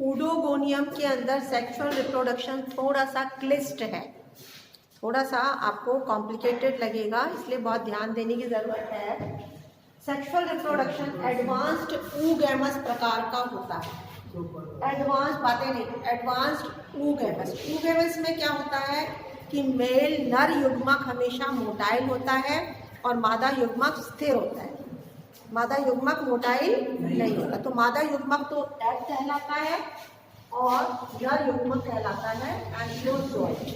ऊडोगोनियम के अंदर sexual reproduction थोड़ा सा क्लिष्ट है, थोड़ा सा आपको कॉम्प्लिकेटेड लगेगा, इसलिए बहुत ध्यान देने की ज़रूरत है। सेक्सुअल रिप्रोडक्शन एडवांस्ड ऊगैमस प्रकार का होता है। एडवांस बातें नहीं, एडवांस्ड ऊगैमस। ऊगैमस में क्या होता है कि मेल नर युग्मक हमेशा मोटाइल होता है और मादा युग्मक स्थिर होता है। मादा युग्मक मोटाइल नहीं होता, तो मादा युग्मक तो एग कहलाता है और नर युग्मक कहलाता है एंथ्रोजोइड।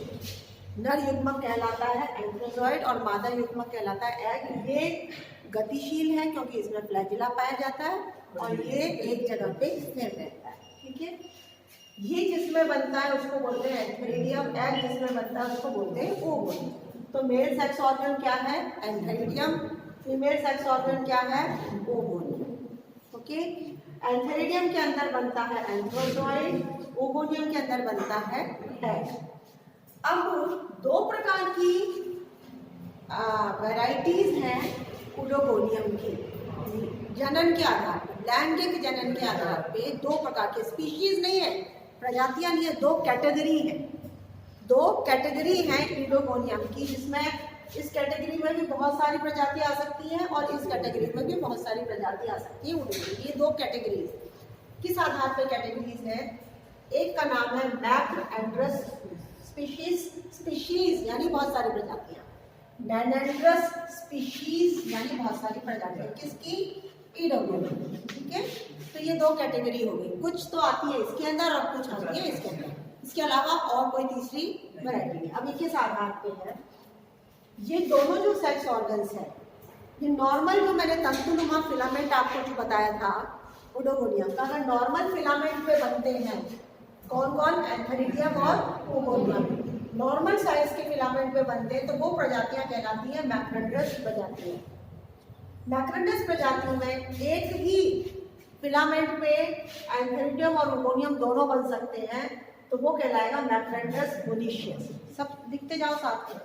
नर युग्मक कहलाता है एंथ्रोजोइड और मादा युग्मक कहलाता है एग। ये गतिशील है क्योंकि इसमें फ्लैजिला पाया जाता है और ये एक जगह पे स्थिर रहता है। ठीक है, ये जिसमें बनता है उसको बोलते हैं एंथेरिडियम, एग जिसमें बनता है उसको बोलते हैं ओवम। तो मेल सेक्स ऑर्गन क्या है? एंथेरिडियम। फीमेल सेक्स ऑर्गन क्या है? ओवोनियम। ओके, एंथेरिडियम के अंदर बनता है एंथ्रोजोइड, ओवोनियम के अंदर बनता है एग। अब दो प्रकार की वैरायटीज हैं ऊडोगोनियम की जनन के आधार पर, लैंगिक जनन के आधार पे दो प्रकार के, स्पीशीज नहीं है, प्रजातियां नहीं है, दो कैटेगरी है। दो कैटेगरी हैं ऊडोगोनियम की, जिसमें इस कैटेगरी में भी बहुत सारी प्रजातियां आ सकती हैं और इस कैटेगरी में भी बहुत सारी प्रजातियां आ सकती हैं ऊडोगोनियम। ये दो कैटेगरीज किस आधार पर कैटेगरीज है? एक का नाम है मैक्रोएंड्रस स्पीशीज, स्पीशीज यानी बहुत सारी प्रजातियां, नैनेंड्रस स्पीशीज यानी बहुत सारी प्रजातियां किसकी? ऊडोगोनियम। ठीक है, तो ये दो कैटेगरी हो गई, कुछ तो आती है इसके अंदर और कुछ आती है इसके अंदर, इसके अलावा और कोई तीसरी वैरायटी नहीं। अब ये किस आधार पे है? ये दोनों जो सेक्स ऑर्गन्स है, ये नॉर्मल जो मैंने तंतुनुमा फिलामेंट आपको जो बताया था ऊडोगोनियम का, अगर नॉर्मल फिलामेंट पे बनते हैं कौन कौन? एंथेरिडियम और ओवोनियम। नॉर्मल साइज के फिलामेंट पे बनते हैं तो वो प्रजातियां कहलाती हैं मैक्रोएंड्रस प्रजातियां। मैक्रोएंड्रस प्रजातियों में एक ही फिलामेंट पे एंथेरिडियम और ओवोनियम दोनों बन सकते हैं, तो वो कहलाएगा मैक्रोएंड्रस मोनीशियस। सब लिखते जाओ साथ में।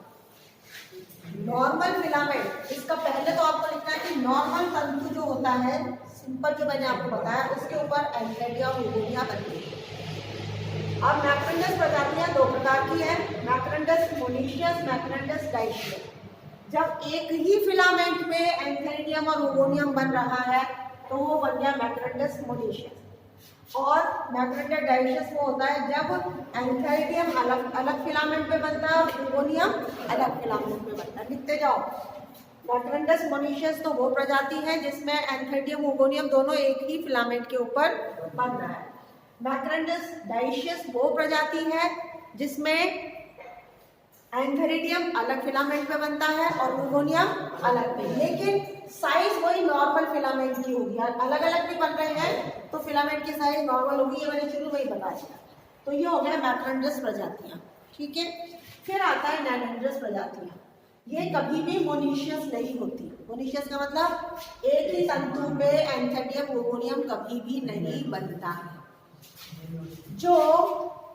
नॉर्मल फिलामेंट, इसका पहले तो आपको लिखना है कि नॉर्मल तंतु जो होता है, सिंपल जो मैंने आपको बताया, उसके ऊपर एंथेरिडियम और ओवोनिया बनती है। अब मैक्रोएंड्रस प्रजातियां दो प्रकार की है, मैक्रोएंड्रस मोनीशियस, मैक्रोएंड्रस डाइशियस। जब एक ही फिलामेंट में एंथेरिडियम और ओवोनियम बन रहा है तो वो बन गया मैक्रोएंड्रस मोनीशियस। और मैक्रोएंड्रस डाइशियस वो होता है जब एंथेरिडियम अलग अलग फिलामेंट पे बनता है और ओवोनियम अलग फिलामेंट पे बनता है। लिखते जाओ। मैक्रोएंड्रस मोनीशियस तो वो प्रजाति है जिसमें एंथेरिडियम ओवोनियम दोनों एक ही फिलामेंट के ऊपर बन रहा है। मैक्रोएंड्रस डाइशियस वो प्रजाति है जिसमें एंथेरिडियम अलग फिलामेंट पे बनता है और ओवोनियम अलग पे, लेकिन साइज वही नॉर्मल फिलामेंट की होगी। अलग अलग भी बन रहे हैं तो फिलामेंट की साइज नॉर्मल होगी, ये मैंने शुरू में ही बता दिया। तो ये हो गया मैक्रोएंड्रस प्रजातियां। ठीक है, फिर आता है नैनेंड्रस प्रजातियां। ये कभी भी मोनीशियस नहीं होती। मोनीशियस का मतलब एक ही तंतु पे एंथेरिडियम ओवोनियम कभी भी नहीं बनता है। जो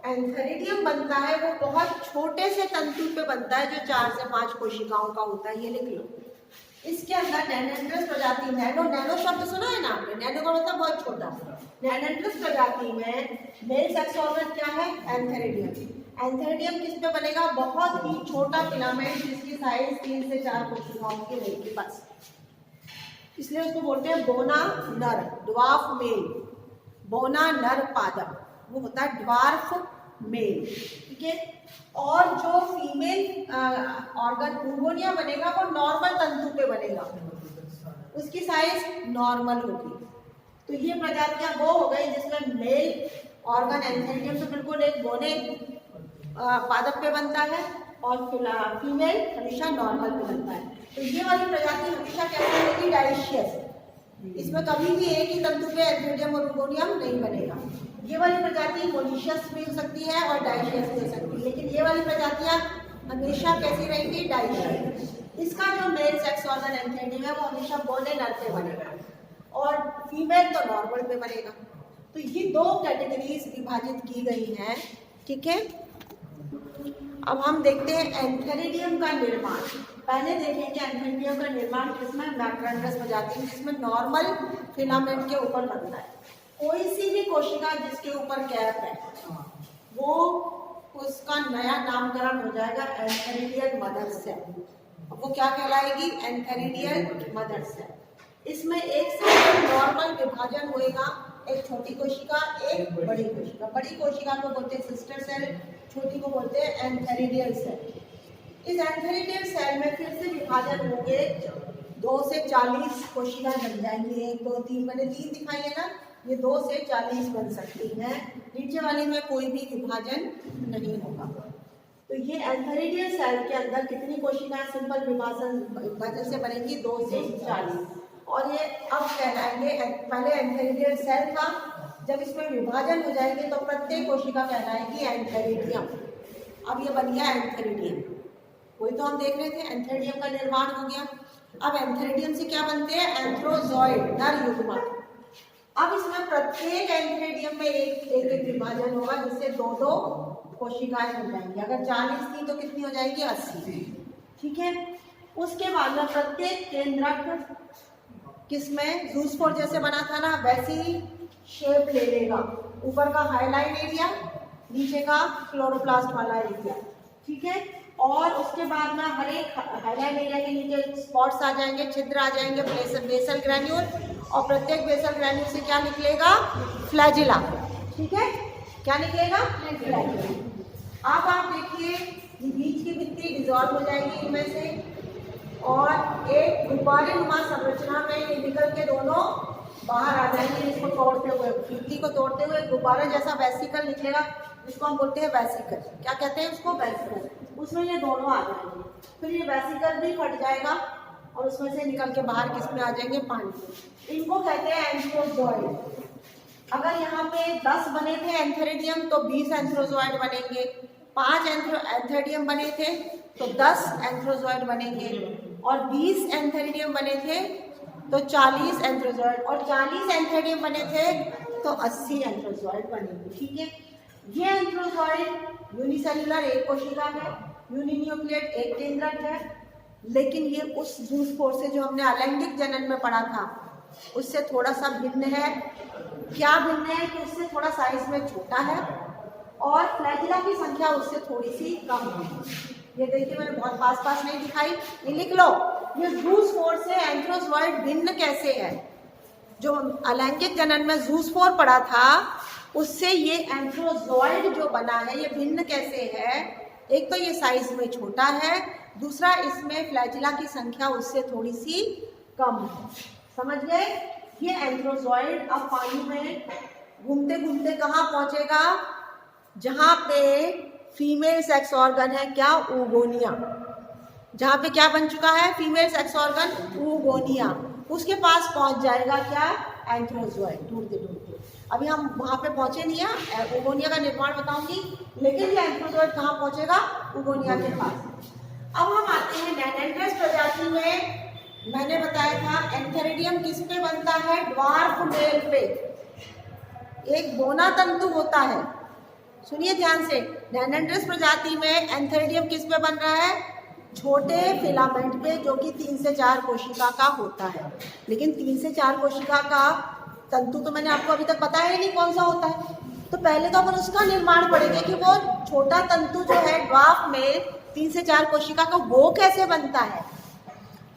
एंथेरिडियम बनता है वो बहुत छोटे से तंतु पे बनता है जो 4 से 5 कोशिकाओं का होता है, ये लिख लो। इसके अंदर नैनेंड्रस प्रजाति, नैनो नैनो शब्द सुना है ना आपने? नैनो का मतलब बहुत छोटा। नैनेंड्रस प्रजाति में मेल सेक्स ऑर्गन क्या है? एंथेरिडियम। एंथेरिडियम किस पे बनेगा? बहुत ही छोटा फिलामेंट जिसकी साइज 3 से 4 कोशिकाओं की रहेगी बस, इसलिए उसको बोलते हैं बोना नर, ड्वार्फ मेल। बोना नर पादप वो होता है ड्वार्फ मेल। ठीक है, और जो फीमेल ऑर्गन ओवोनिया बनेगा वो नॉर्मल तंतु पे बनेगा, उसकी साइज नॉर्मल होगी। तो ये प्रजातियां वो हो गई जिसमें मेल ऑर्गन एंथेरिडियम से बिल्कुल एक बोने पादप पे बनता है और फीमेल हमेशा नॉर्मल पे बनता है। तो ये वाली प्रजाति हमेशा कैसे होगी? डाइशियस। इसमें कभी भी एक ही तंतु पे एंथेरिडियम और ओवोनियम नहीं बनेगा। ये वाली प्रजाति मोनीशियस भी हो सकती है और डाइशियस भी हो सकती है, लेकिन ये वाली प्रजातियां हमेशा कैसी रहेंगी? डाइशियस। इसका जो मेल सेक्स ऑर्गन एंथेरिडियम है वो हमेशा बोने नर पे बनेगा और फीमेल तो नॉर्मल पे बनेगा। तो ये दो कैटेगरीज विभाजित की गई हैं। ठीक है, अब हम देखते हैं एंथेरिडियम का निर्माण। पहले देखेंगे एंथेरिडियम का निर्माण किसमें? मैक्रोएंड्रस प्रजाति में, जिसमें नॉर्मल फिलामेंट के ऊपर बनता है। कोई सी भी कोशिका जिसके ऊपर कैप है वो उसका नया नामकरण हो जाएगा एंथेरिडियल मदर सेल। वो क्या कहलाएगी? Antheridial mother cell. इसमें एक सिंपल नॉर्मल विभाजन होएगा, एक छोटी कोशिका, एक बड़ी कोशिका। बड़ी कोशिका को बोलते हैं सिस्टर सेल, छोटी को बोलते हैं एंथेरिडियल सेल। इस एंथेरिडियल सेल में फिर से विभाजन होंगे, 2 से 40 कोशिकाएं बन जाएंगी। 1 2 3, मैंने 3 दिखाई है ना, ये 2 से 40 बन सकती हैं। नीचे वाली में कोई भी विभाजन नहीं होगा। तो ये एंथेरिडियल सेल के अंदर कितनी कोशिकाएं सिंपल विभाजन से बनेंगी? 2 से 40। और ये अब कहलाएंगे, पहले एंथेरिडियल सेल था, जब इसमें विभाजन हो जाएंगे तो प्रत्येक कोशिका कहलाएगी एंथेरिडियम। अब ये बन गया एंथेरिडियम। वही तो हम देख रहे थे, एंथेरिडियम का निर्माण हो गया। अब एंथेरिडियम से क्या बनते हैं? एंथ्रोजॉइड, नर युग्मक। अब इसमें प्रत्येक एंथेरिडियम में एक विभाजन होगा, जिससे 2 कोशिकाएं हो जाएंगी। अगर 40 थी तो कितनी हो जाएगी? 80। ठीक है। उसके बाद में प्रत्येक केंद्रक किसमें ज़ूस्पोर जैसे बना था ना, वैसी शेप ले लेगा। ऊपर का हाईलाइन एरिया, नीचे का क्लोरोप्लास्ट वाला एरिया। ठीक है। और उसके बाद में हर एक हाईलाइन एरिया के नीचे स्पॉट्स आ जाएंगे, छिद्र आ जाएंगे, बेसल ग्रैन्यूल। और प्रत्येक बेसल ग्रैन्यूल से क्या निकलेगा? फ्लैजिला। ठीक है। क्या निकलेगा? फ्लैजिला। अब आप देखिए, बीच की भित्ति डिजॉल्व हो जाएगी इनमें से, और एक गुब्बारे नुमा संरचना में निकल के दोनों बाहर आ जाएंगे। इसको तोड़ते हुए, भित्ति को तोड़ते हुए गुब्बारा जैसा वेसिकल निकलेगा, जिसको हम बोलते हैं वेसिकल। क्या कहते हैं उसको? वेसिकल। उसमें ये दोनों आ जाएंगे। फिर ये वेसिकल भी फट जाएगा और उसमें से निकल के बाहर किसमें आ जाएंगे? पानी। इनको कहते हैं एंथ्रोजॉइड। अगर यहाँ पे 10 बने थे एंथेरिडियम तो 20 एंथ्रोजॉइड बनेंगे। 5 एंथेरिडियम बने थे तो 10 एंथ्रोजॉइड बनेंगे। और 20 एंथेरिडियम बने थे तो 40 एंथ्रोजॉइड। और 40 एंथेरिडियम बने थे तो 80 एंथ्रोजॉइड बनेंगे। ठीक है। ये एंथ्रोजॉइड यूनिसेल्युलर, एक कोशिका है, यूनिन्यूक्लियेट, एक केंद्रक है। लेकिन ये उस ज़ूस्पोर से जो हमने अलैंगिक जनन में पढ़ा था उससे थोड़ा सा भिन्न है। क्या भिन्न है? कि उससे थोड़ा साइज में छोटा है और फ्लैजिला की संख्या उससे थोड़ी सी कम है। ये देखिए, मैंने बहुत पास नहीं दिखाई, ये लिख लो। ये ज़ूस्पोर से एंथ्रोजॉइड भिन्न कैसे है? जो अलैंगिक जनन में ज़ूस्पोर पढ़ा था उससे ये एंथ्रोजॉइड जो बना है ये भिन्न कैसे है? एक तो ये साइज में छोटा है, दूसरा इसमें फ्लैजिला की संख्या उससे थोड़ी सी कम है। समझ गए? ये एंथ्रोजॉइड अब पानी में घूमते घूमते कहाँ पहुंचेगा? जहाँ पे फीमेल सेक्स ऑर्गन है, क्या? oogonia। जहाँ पे क्या बन चुका है? Female sex organ, oogonia। उसके पास पहुंच जाएगा क्या? एंथ्रोजॉइड। ढूंढते ढूंढते अभी हम वहाँ पे पहुंचे नहीं है, oogonia का निर्माण बताऊंगी, लेकिन ये एंथ्रोजॉइड कहाँ पहुंचेगा? oogonia के पास। अब हम आते हैं नैनेंड्रस प्रजाति में। मैंने बताया था एंथेरिडियम किस पे बनता है? ड्वार्फ मेल पे। एक बोना तंतु होता है, सुनिए ध्यान से। नैनेंड्रस प्रजाति में एंथेरिडियम किस पे बन रहा है? छोटे फिलामेंट पे, जो कि 3 से 4 कोशिका का होता है। लेकिन 3 से 4 कोशिका का तंतु तो मैंने आपको अभी तक बताया ही नहीं कौन सा होता है। तो पहले तो अपन उसका निर्माण पढ़ेंगे कि वो छोटा तंतु जो है ड्वार्फ मेल 3 से 4 कोशिका का, वो कैसे बनता है।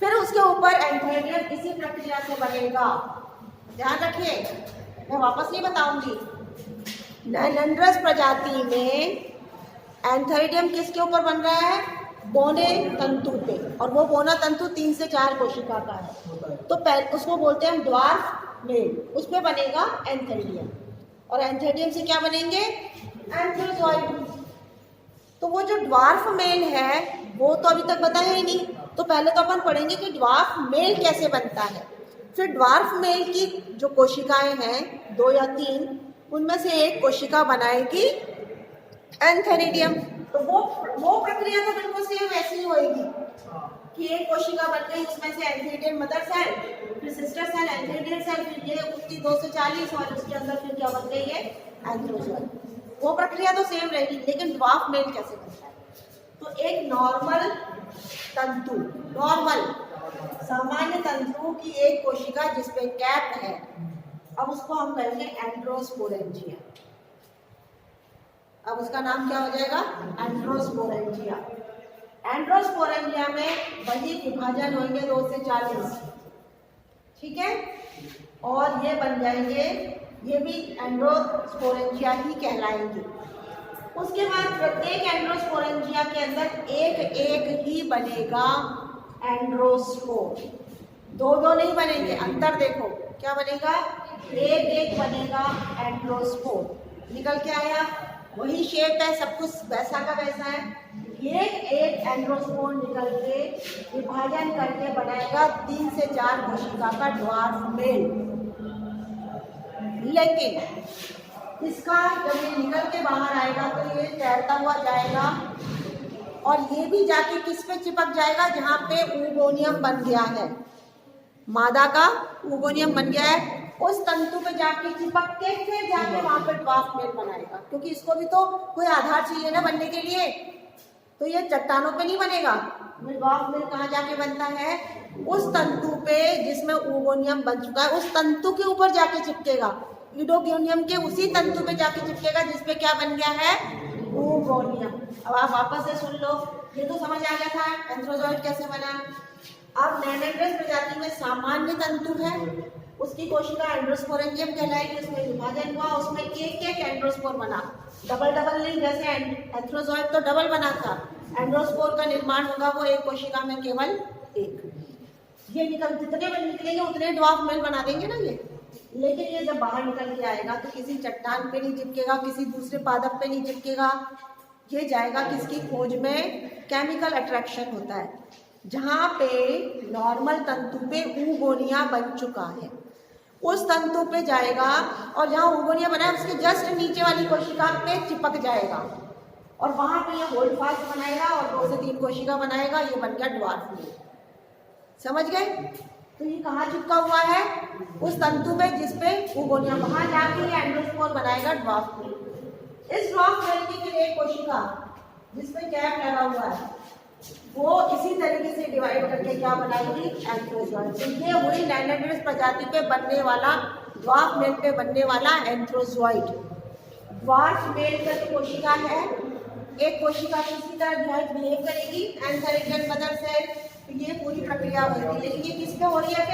फिर उसके ऊपर एंथेरिडियम इसी प्रक्रिया से बनेगा। ध्यान रखिए, मैं वापस नहीं बताऊंगी। नैनेंड्रस प्रजाति में एंथेरिडियम किसके ऊपर बन रहा है? बोने तंतु पे। और वो बोना तंतु 3 से 4 कोशिका का है। तो उसको बोलते हैं ड्वार्फ मेल। उस पर बनेगा एंथेरिडियम। और एंथेरिडियम से क्या बनेंगे? एंथ्रोजॉइड। तो वो जो ड्वार्फ मेल है वो तो अभी तक बताया ही नहीं। तो पहले तो अपन पढ़ेंगे कि ड्वार्फ मेल कैसे बनता है। फिर ड्वार्फ मेल की जो कोशिकाएं हैं 2 या 3, उनमें से एक कोशिका बनाएगी एंथेरिडियम। तो वो प्रक्रिया तो बिल्कुल सेम ऐसी ही होगी कि एक कोशिका बन गई, उसमें से एंथेरिडियम मदर सेल, फिर सिस्टर सेल एंथेरिडियम सेल, फिर ये उसकी 2 से 40 और उसके अंदर फिर क्या बन गई है? एंथ्रोजॉइड। वो प्रक्रिया तो सेम रहेगी, लेकिन ड्वार्फ मेल कैसे बनता है? तो एक नॉर्मल तंतु, नॉर्मल सामान्य तंतु की एक कोशिका जिसपे कैप है, अब उसको हम कहेंगे एंड्रोस्पोरेंजिया। अब उसका नाम क्या हो जाएगा? एंड्रोस्पोरेंजिया। एंड्रोस्पोरेंजिया में वही विभाजन होंगे 2 से 40, ठीक है, और ये बन जाएंगे, ये भी एंड्रोस्पोरेंजिया ही कहलाएंगे। उसके बाद प्रत्येक एंड्रोस्पोरेंजिया के अंदर एक एक ही बनेगा एंड्रोस्पोर, 2 नहीं बनेंगे। अंतर देखो क्या बनेगा, एक एक बनेगा एंड्रोस्पोर। निकल के आया, वही शेप है, सब कुछ वैसा का वैसा है। एक एक एंड्रोस्पोर निकल के विभाजन करके बनाएगा 3 से 4 कोशिका का ड्वार्फ मेल। लेकिन इसका जब ये निकल के बाहर आएगा तो ये तैरता हुआ जाएगा और ये भी जाके किस पे चिपक जाएगा, जहाँ पे ऊगोनियम बन गया है, मादा का ऊगोनियम बन गया है, उस तंतु पे जाके चिपक के फिर जाके वहां पे ड्वार्फ मेल बनाएगा। क्योंकि इसको भी तो कोई आधार चाहिए ना बनने के लिए, तो ये चट्टानों पे नहीं बनेगा। ड्वार्फ मेल कहाँ जाके बनता है? उस तंतु पे जिसमें ऊगोनियम बन चुका है, उस तंतु के ऊपर जाके चिपकेगा। ईडोगोनियम के उसी तंतु पे जाके चिपकेगा जिसपे क्या बन गया है? ऊगोनियम। अब आप वापस से सुन लो, ये तो समझ आ गया था एंथ्रोजॉइड कैसे बना। अब नैनोड्रेस प्रजाति में सामान्य तंतु है, उसकी कोशिका एंड्रोस्पोरेंजियम कहलाएगी। उसमें विभाजन हुआ, उसमें एक एक एंड्रोस्पोर बना, डबल डबल नहीं, जैसे एंथ्रोजॉइड तो डबल बना था। एंड्रोस्पोर का निर्माण होगा वो एक कोशिका में केवल एक। ये जितने में निकलेंगे उतने ड्वार्फ मेल बना देंगे ना ये। लेकिन ये जब बाहर निकल के आएगा तो किसी चट्टान पे नहीं चिपकेगा, किसी दूसरे पादप पे नहीं चिपकेगा। ये जाएगा किसकी खोज में? केमिकल अट्रैक्शन होता है, जहाँ पे नॉर्मल तंतु पे ऊगोनिया बन चुका है, उस तंतु पे जाएगा और जहाँ ऊगोनिया बना है उसके जस्ट नीचे वाली कोशिका पे चिपक जाएगा और वहां पे ये होल्ड फास्ट बनाएगा और 2 से 3 कोशिका बनाएगा। ये बन गया ड्वार्फ मेल। समझ गए? तो ये कहाँ चिपका हुआ है? उस तंतु पे जिसपे ऊगोनिया, वहां जाके ये एंडोस्पोर बनाएगा ड्वार्फ मेल। इस ड्वार्फ मेल की फिर एक कोशिका जिसपे कैप लगा हुआ है, वो इसी तरीके से डिवाइड करके क्या बनाएगी? एंथ्रोजॉइड। तो ये वही नैनोड्रेस प्रजाति पे बनने वाला, ड्वार्फ मेल पे बनने वाला एंथ्रोजॉइड। ड्वार्फ मेल का जो कोशिका है, एक कोशिका किसी तरह बिहेव करेगी, एंथेरिडियल मदर सेल, तो ये पूरी प्रक्रिया होगी। लेकिन ये किस पे हो रही है?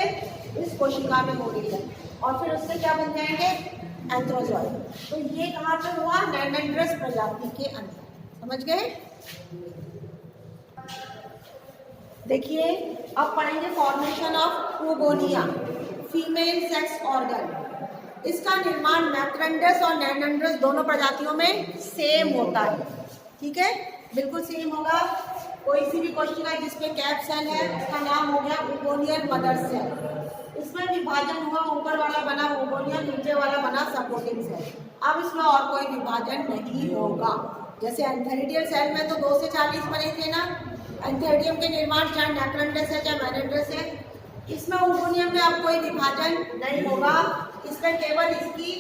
फिर इस कोशिका में हो रही है और फिर उससे क्या बन जाएंगे? एंथ्रोजॉइड। तो ये कहाँ पे हुआ? नैनोड्रेस प्रजाति के अंदर। समझ गए? देखिए अब पढ़ेंगे formation of oogonia, female sex organ. इसका निर्माण मैक्रेंड्रस और नैनोड्रेस दोनों प्रजातियों में सेम होता है, ठीक है, बिल्कुल सेम होगा। कोई सी भी कोशिका जिसपे कैप सेल है उसका नाम हो गया ऊगोनियल मदर सेल। इसमें विभाजन हुआ, ऊपर वाला बना ऊगोनियल, नीचे वाला बना सपोर्टिंग सेल। अब इसमें और कोई विभाजन नहीं होगा। जैसे एंथेरिडियल सेल में तो 2 से 40 बने थे ना, एंथेरिडियम के निर्माण चाहे मैक्रेंड्रस है चाहे मैनोड्रेस है। इसमें ऊगोनियम में अब कोई विभाजन नहीं होगा, इसमें केवल इसकी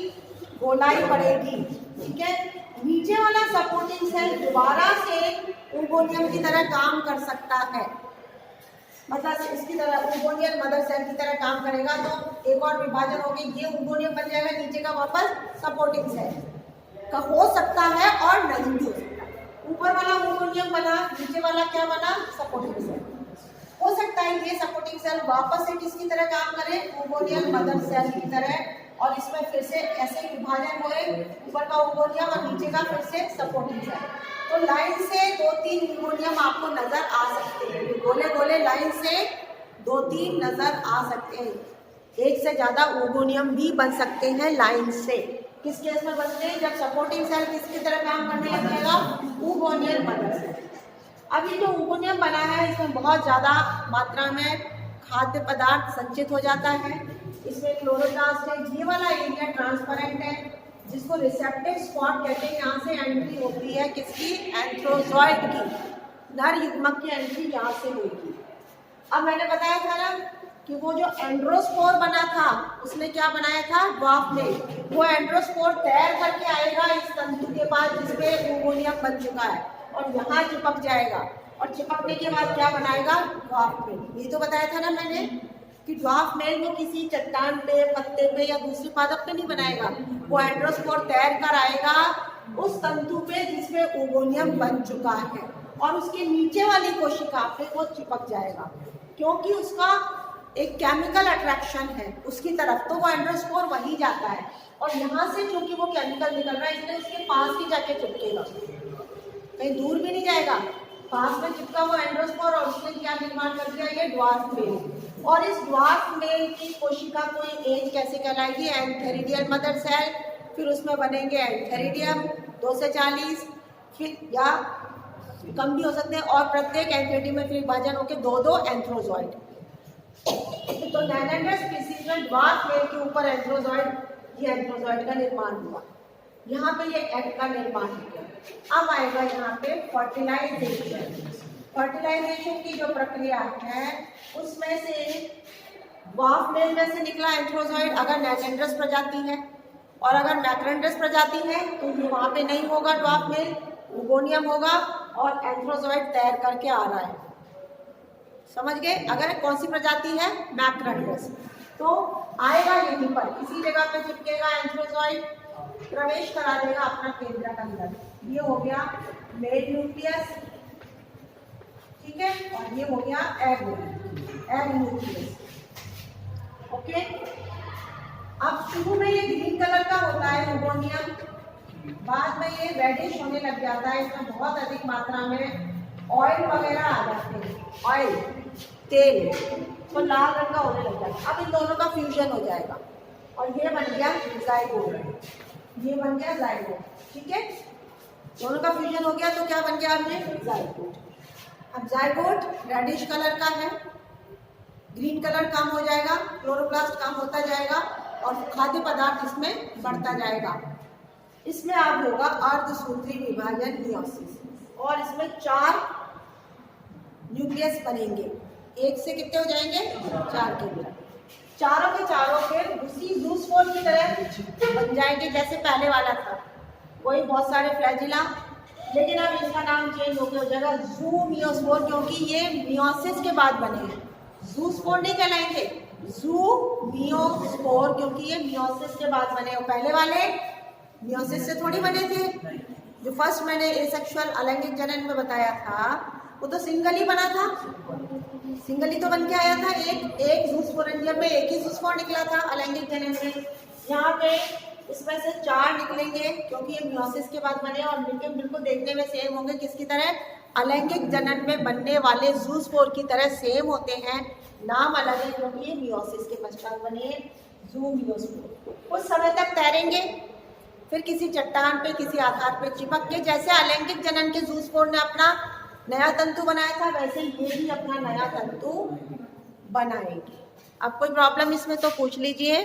गोलाई बढ़ेगी, ठीक है। नीचे वाला सपोर्टिंग सेल दोबारा से ऊगोनियम की तरह काम कर सकता है, मतलब इसकी तरह ऊगोनियल मदर सेल की तरह काम करेगा। तो एक और विभाजन होगी, ये ऊगोनियम बन जाएगा, नीचे का वापस सपोर्टिंग सेल का हो सकता है और नहीं भी हो सकता। ऊपर वाला ऊगोनियम बना, नीचे वाला क्या बना? Supporting cell. हो सकता है ये सपोर्टिंग सेल वापस से किसकी तरह काम करे? ऊगोनियल मदर सेल की तरह, और इसमें फिर से ऐसे विभाजन हुए, ऊपर का ऊगोनियम और नीचे का फिर से सपोर्टिंग सेल। तो लाइन से 2-3 ऊगोनियम आपको नजर आ सकते हैं, गोले गोले लाइन से 2-3 नजर आ सकते हैं। एक से ज्यादा ऊगोनियम भी बन सकते हैं लाइन से। किस केस में बनते हैं? जब सपोर्टिंग सेल किसकी तरह काम करने लगेगा? ऊगोनियल मदर सेल। अब ये जो ऊगोनियम बना है इसमें बहुत ज़्यादा मात्रा में खाद्य पदार्थ संचित हो जाता है। इसमें क्लोरोप्लास्ट है, ये वाला एरिया ट्रांसपेरेंट है जिसको रिसेप्टिव स्पॉट कहते हैं। यहाँ से एंट्री होती है किसकी? एंथ्रोजॉइड की, नर युग्मक की एंट्री यहाँ से होगी। अब मैंने बताया था ना कि वो जो एंड्रोस्पोर बना था उसने क्या बनाया था? Dwarf male. वो एंड्रोस्पोर तैर करके आएगा इस तंतु के पास जिसपे ऊगोनियम बन चुका है और यहाँ चिपक जाएगा और चिपकने के बाद क्या बनाएगा? Dwarf male. ये तो बताया था ना मैंने। कि ड्वार्फ मेल वो किसी चट्टान पे, पत्ते पे या दूसरी पादप पे नहीं बनाएगा, वो एंड्रोस्पोर तैर कर आएगा उस तंतु पे जिसमें ओगोनियम बन चुका है, और उसके नीचे वाली कोशिका पे वो चिपक जाएगा, क्योंकि उसका एक केमिकल अट्रैक्शन है उसकी तरफ, तो वो एंड्रोस्पोर वहीं जाता है। और यहाँ से चूंकि वो केमिकल निकल रहा है इसलिए उसके पास ही जाके चिपकेगा, कहीं दूर भी नहीं जाएगा, पास में चिपका वो एंड्रोस्पोर, और उसने क्या निर्माण कर दिया, ये ड्वार्फ मेल। और इस ड्वार्फ मेल की कोशिका कोई एज कैसे कहलाएगी, एंथेरिडियल मदर सेल, फिर उसमें बनेंगे एंथेरिडियम 2 से 40, फिर या कम भी हो सकते हैं, और प्रत्येक एंथेरिडियम में फिर विभाजन होकर 2-2 एंथ्रोजॉइड। तो नैनेंडर स्पीसीज में ड्वार्फ मेल के ऊपर एंथ्रोजॉइड, ये एंथ्रोजॉइड का निर्माण हुआ, यहाँ पे ये एग का निर्माण हो गया। अब आएगा यहाँ पे फर्टिलाइजेशन। फर्टिलाइजेशन की जो प्रक्रिया है उसमें से ड्वार्फ मेल में से निकला एंथ्रोजॉइड अगर नैनेंड्रस प्रजाति है, और अगर मैक्रेंड्रस प्रजाति है तो ये वहाँ पे नहीं होगा ड्वार्फ मेल, ओगोनियम होगा, और एंथ्रोजॉइड तैर करके आ रहा है। समझ गए? अगर कौन सी प्रजाति है, मैक्रेंड्रस, तो आएगा यहीं पर इसी जगह पे चिपकेगा एंथ्रोजॉइड, प्रवेश करा देगा अपना केंद्रक अंदर। ये हो गया मेल न्यूक्लियस, ठीक है, और ये हो गया एग न्यूक्लियस। ओके, अब शुरू में ये ग्रीन कलर का होता है ओगोनियम, बाद में ये रेडिश होने लग जाता है, इसमें बहुत अधिक मात्रा में ऑयल वगैरह आ जाते हैं, ऑयल तेल, तो लाल रंग का होने लग जाता है। अब इन दोनों का फ्यूजन हो जाएगा और ये बन गया जाइगोट, ये बन गया जाइगोट, ठीक है, दोनों का फ्यूजन हो गया तो क्या बन गया हमने, जाइगोट। अब जाइगोट रेडिश कलर का है, ग्रीन कलर कम हो जाएगा, क्लोरोप्लास्ट कम होता जाएगा और खाद्य पदार्थ इसमें बढ़ता जाएगा। इसमें अब होगा अर्धसूत्री विभाजन मियोसिस, और इसमें 4 न्यूक्लियस बनेंगे, एक से कितने हो जाएंगे, 4 के लिए, चारों के चारों फिर उसी ज़ूस्पोर की तरह बन जाएंगे जैसे पहले वाला था, वही बहुत सारे फ्लैजिला, लेकिन अब इसका नाम चेंज होकर हो जाएगा ज़ूमियोस्पोर, क्योंकि ये मियोसिस के बाद बने हैं, ज़ूस्पोर नहीं कहलाएंगे, ज़ूमियोस्पोर, क्योंकि ये मियोसिस के बाद बने। पहले वाले मियोसिस से थोड़ी बने थे, जो फर्स्ट मैंने एसेक्सुअल अलैंगिक जनन में बताया था वो तो सिंगल ही बना था, सिंगल ही तो बन के आया था, एक ज़ूस्पोरेंजियम में एक ही ज़ूस्पोर निकला था अलैंगिक जनन में। यहाँ पे इसमें से 4 निकलेंगे क्योंकि ये मियोसिस के बाद बने और बिल्कुल देखने में सेम होंगे, किसकी तरह, अलैंगिक जनन में बनने वाले ज़ूस्पोर की तरह सेम होते हैं, नाम अलग है क्योंकि ये मियोसिस के पश्चात बने ज़ूमियोस्पोर। कुछ समय तक तैरेंगे, फिर किसी चट्टान पे किसी आधार पे चिपक के, जैसे अलैंगिक जनन के ज़ूस्पोर ने अपना नया तंतु बनाया था वैसे ये भी अपना नया तंतु बनाएंगे। अब कोई प्रॉब्लम इसमें तो पूछ लीजिए।